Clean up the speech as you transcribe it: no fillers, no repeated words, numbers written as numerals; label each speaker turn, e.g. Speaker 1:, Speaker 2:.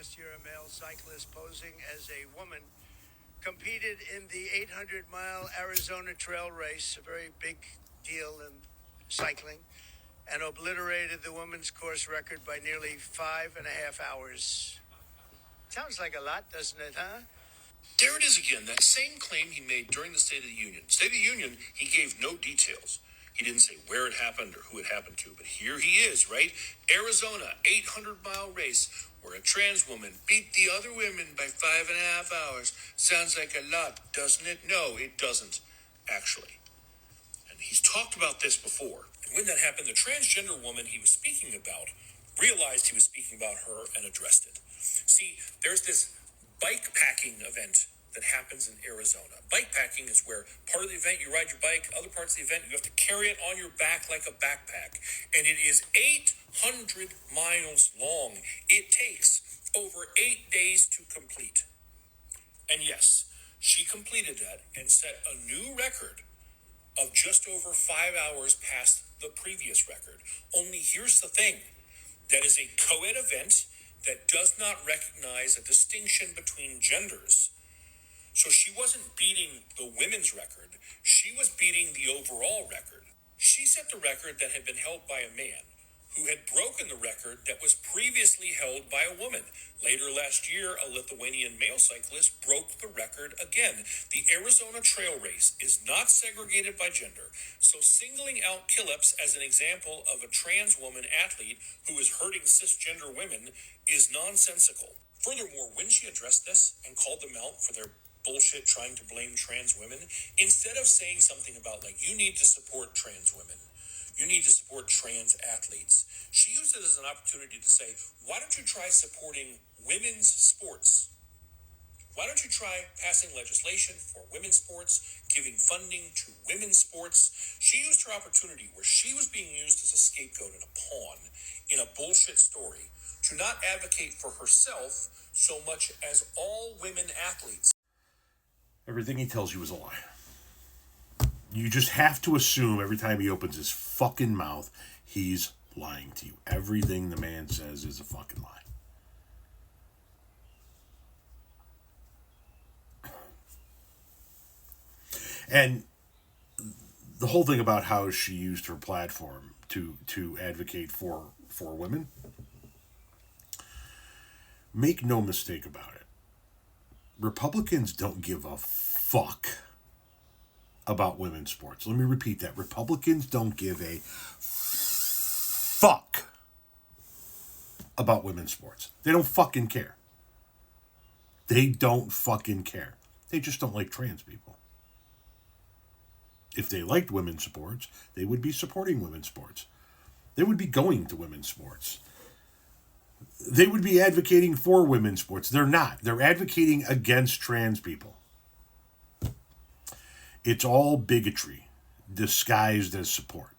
Speaker 1: Last year, a male cyclist posing as a woman competed in the 800-mile Arizona trail race, a very big deal in cycling, and obliterated the women's course record by nearly 5.5 hours. Sounds like a lot, doesn't it, huh?
Speaker 2: There it is again, that same claim he made during the State of the Union. State of the Union, he gave no details. He didn't say where it happened or who it happened to, but here he is, right? Arizona, 800-mile race where a trans woman beat the other women by 5.5 hours. Sounds like a lot, doesn't it? No, it doesn't, actually. And he's talked about this before. And when that happened, the transgender woman he was speaking about realized he was speaking about her and addressed it. See, there's this bike packing event that happens in Arizona. Bike packing is where part of the event you ride your bike, other parts of the event you have to carry it on your back like a backpack. And it is 800 miles long. It takes over 8 days to complete. And yes, she completed that and set a new record of just over 5 hours past the previous record. Only here's the thing. That is a co-ed event that does not recognize a distinction between genders. So she wasn't beating the women's record. She was beating the overall record. She set the record that had been held by a man who had broken the record that was previously held by a woman. Later last year, a Lithuanian male cyclist broke the record again. The Arizona trail race is not segregated by gender, so singling out Killips as an example of a trans woman athlete who is hurting cisgender women is nonsensical. Furthermore, when she addressed this and called them out for their bullshit trying to blame trans women, instead of saying something about, like, you need to support trans women, you need to support trans athletes, she used it as an opportunity to say, why don't you try supporting women's sports? Why don't you try passing legislation for women's sports, giving funding to women's sports? She used her opportunity where she was being used as a scapegoat and a pawn in a bullshit story to not advocate for herself so much as all women athletes.
Speaker 3: Everything he tells you is a lie. You just have to assume every time he opens his fucking mouth, he's lying to you. Everything the man says is a fucking lie. And the whole thing about how she used her platform to advocate for women, make no mistake about it. Republicans don't give a fuck about women's sports. Let me repeat that. Republicans don't give a fuck about women's sports. They don't fucking care. They don't fucking care. They just don't like trans people. If they liked women's sports, they would be supporting women's sports. They would be going to women's sports. They would be advocating for women's sports. They're not. They're advocating against trans people. It's all bigotry disguised as support.